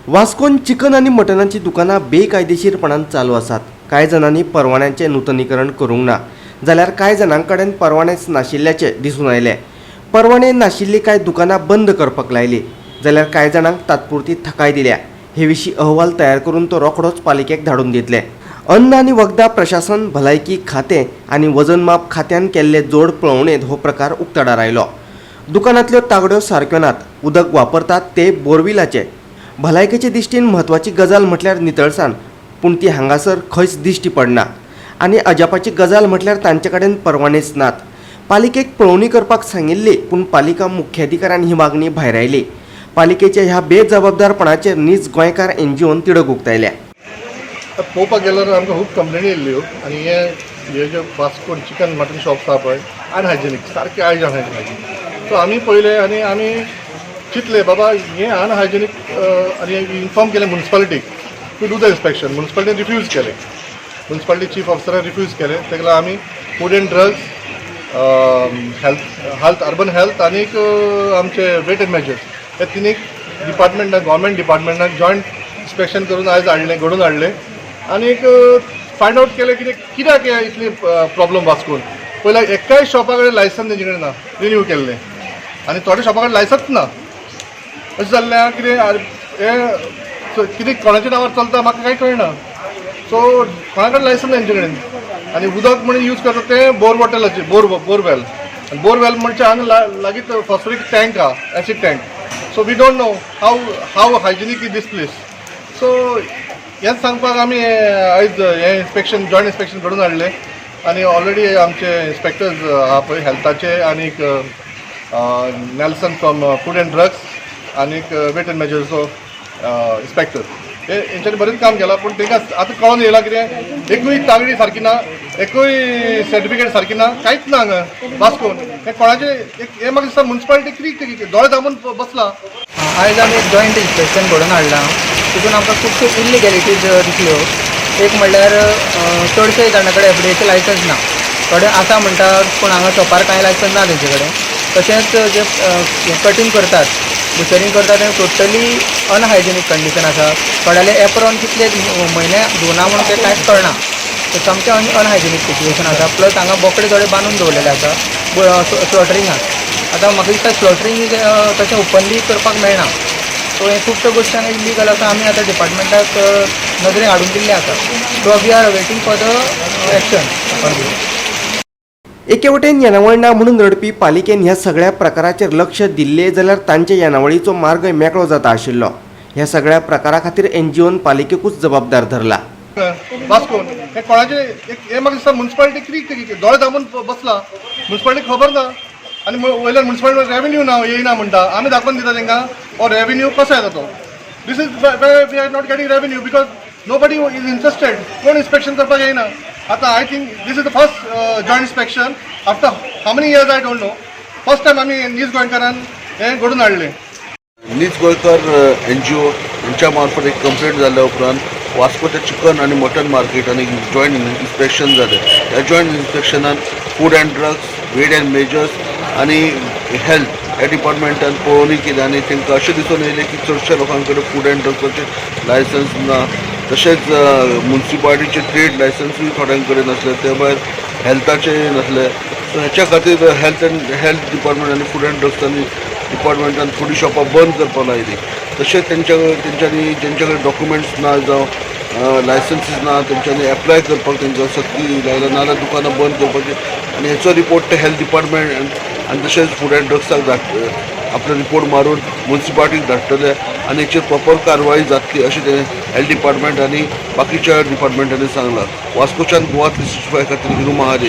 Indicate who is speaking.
Speaker 1: वास्कोन chicken आणि मटनाची दुकानां बेकायदेशीरपणान चालू आसात। कांय जणांनी परवान्यांचें नूतनीकरण करूंक ना, जाल्यार कांय जणां कडेन परवानेच नाशिल्ल्याचें दिसून आयलें। परवाने नाशिल्लीं कांय दुकानां बंद करपाक लायलीं, जाल्यार कांय जणांक तात्पुरती थाकाय दिल्या। हे विशीं अहवाल तयार करून तो रोखडोच पालिकेक धाडून दितले। अन्न आनी वखदां प्रशासन, भलायकी खातें आनी वजनमाप खात्यान केल्ले जोड पळोवणेंत हो प्रकार उक्ताडार आयलो। दुकानांतल्यो तागड्यो सारक्यो नात, उदक वापरतात ते बोरविलाचें। भलायकेचे दिश्टीन म्हत्वाची गजाल म्हटल्यार नितळसाण, पूण ती हांगासर खंयच दिश्टी पडना। आनी अजापाची गजाल म्हटल्यार तांचे कडेन परवानेच नात। पालिकेक पळोवणी करपाक सांगिल्ली, पूण पालिका मुख्याधिकाऱ्यान ही मागणी भायर आयली। पालिकेच्या ह्या बेजबाबदारपणाचेर नीज गोंयकार एनजीओन तिडक उक्तायल्या।
Speaker 2: पळोवपाक गेल्यार आमकां खूब कंप्लेनी येयल्ल्यो आनी हे जे वास्को चिकन मटन शॉप्स आहा पळय अनहायजेनीक, सारके अनहायजेनीक। सो आमी पळयलें आनी आमी चिंतलें बाबा हें अनहायजेनीक आनी इन्फॉर्म केलें म्युनिसिपालिटीक टू डू द इन्स्पेक्शन। म्युनिसिपालिटीन रिफ्यूज केलें, म्युनिसिपालिटी चीफ ऑफिसरान रिफ्यूज केलें। ताका लागून आमी food and drugs, health urban health आनीक आमचे वेट एंड मेजर्स हे तिनीक डिपार्टमेंटाक, गव्हर्मेंट डिपार्टमेंटाक जॉयंट इन्स्पेक्शन करून आयज हाडलें, घडोवन हाडलें आनी फायंड आउट केलें कित्याक इतली प्रॉब्लम वास्कोन। पयल्या एकाय शॉपा कडेन लायसन तेंचे कडेन ना, रिन्यू केल्लें, आनी थोड्या शॉपा कडेन लायसन्स ना। अशें जाल्लें कितें कोणाच्या नांवार चलता म्हाका कांय कळना। सो कोणा कडेन लायसन ना तेंचे कडेन, आनी उदक म्हणून यूज करता तें बोर वॉटराचें, बोरवेल। आनी बोरवेल म्हणजे हांगा लागींच फॉस्फरीक टँक आहा, acid tank. So we don't know how hygienic is this place. So हेंच सांगपाक आमी आयज हें इन्स्पेक्शन, जॉयंट इन्स्पेक्शन घडोवन हाडलें आनी ऑलरेडी आमचे इन्स्पेक्टर्स आहा पळय हेल्थाचे आनीक Nelson from food and drugs आनीक वेट एंड मेजर्सचो इन्स्पेक्टर हे हेंच्यांनी बरेंच काम केलां। पूण तांकां आतां कळोन येयलां कितें एकूय तागडी सारकी ना, एकूय सर्टिफिकेट सारकी ना, कांयच ना हांगा वास्कोन। हें कोणाचें हें म्हाका दिसता म्युनिसिपालिटी कितें दोळे धांपून बसला।
Speaker 3: आयज आमी एक जॉयंट इन्स्पेक्शन घडोवन हाडलां, तितून आमकां खुबश्यो इलिगॅलिटीज दिसल्यो। एक म्हणल्यार चडशे जाणां कडेन एफडीएचें लायसन्स ना, थोडे आसा म्हणटात पूण हांगा शॉपार कांय लायसन्स ना तेंचे कडेन। तशेंच जे कटींग करतात, बुचरींग करतात तें टोटली अनहायजेनीक कंडिशन आसा। थोड्याले एप्रॉन कितले म्हयने धुवना म्हणून तें कांयच कळना, सामकें अनहायजेनीक सिच्युएशन आसा। प्लस हांगा बोकडे थोडे बांदून दवरलेले आसा स्लॉटरिंगाक। आतां म्हाका दिसता स्लॉटरिंग तशें ओपनली करपाक मेळना। सो हे खुबश्यो गोश्टी हांगा इलिगल आसा, आमी आतां डिपार्टमेंटाक नदरेक हाडून दिल्ले आसा। So we are waiting for the action.
Speaker 1: एके वटेन येणावळ ना म्हणून रडपी पालिकेन ह्या सगळ्या प्रकाराचेर लक्ष दिल्ले जाल्यार तांचे येणावळीचो मार्ग मेकळो जाता आशिल्लो। ह्या सगळ्या प्रकारा खातीर एनजीओन पालिकेकूच जबाबदार धरला।
Speaker 2: वास्कोन हें कोणाचें हें म्हाका दिसता म्युनिसिपालिटी कितें दोळे धांपून बसला। म्युनिसिपालिटीक खबर ना आनी वयल्यान म्युनिसिपालिटी रेवेन्यू ना येयना म्हणटा, आमी दाखोवन दिता तांकां हो रेवेन्यू कसो येता तो। This is we are not getting revenue because nobody is interested, कोण इन्स्पेक्शन करपाक येयना। आतां I think this is the first joint inspection after how many years I don't know. First time आमी नीज गोंयकारान हें घडोवन हाडलें।
Speaker 4: नीज गोंयकार एनजीओ यांच्या मार्फत एक कंप्लेंट जाल्ल्या उपरांत वास्कोच्या चिकन आणि मटन मार्केटान एक जॉयंट इन्स्पेक्शन जालें। ह्या जॉयंट इन्स्पेक्शनान food and drugs, weight and measures आनी हेल्थ ह्या डिपार्टमेंटान पळोवणी केली आनी तांकां अशें दिसून येयलें की चडशा लोकां कडेन फूड एंड ड्रग्साचे लायसन्स ना। तशेंच म्युनिसिपालिटीचे ट्रेड लायसन्सूय थोड्यां कडेन नासले, ते भायर हेल्थाचे नसले। सो हेच्या खातीर हेल्थ डिपार्टमेंट आनी फूड एंड ड्रग्सांनी डिपार्टमेंटान थोडी शॉपां बंद करपाक लायली। तशेंच तेंच्यांनी जेंच्या कडेन डॉक्युमेंट्स ना जावं लायसन्सीस ना तेंच्यांनी एप्लाय करपाक तेंकां सक्ती लायला, नाल्यार दुकानां बंद करपाची। आनी हेचो रिपोर्ट ते हेल्थ डिपार्टमेंट आनी तशेंच फूड एंड ड्रग्साक आपलो रिपोर्ट मारून म्युनिसिपालिटीक धाडटले आनी हेचेर प्रॉपर कारवाई जातली अशें ते हेल्थ डिपार्टमेंट आनी बाकीच्या डिपार्टमेंटांनी सांगलां। वास्कोच्यान गोवा 365 खातीर हिरू महाले।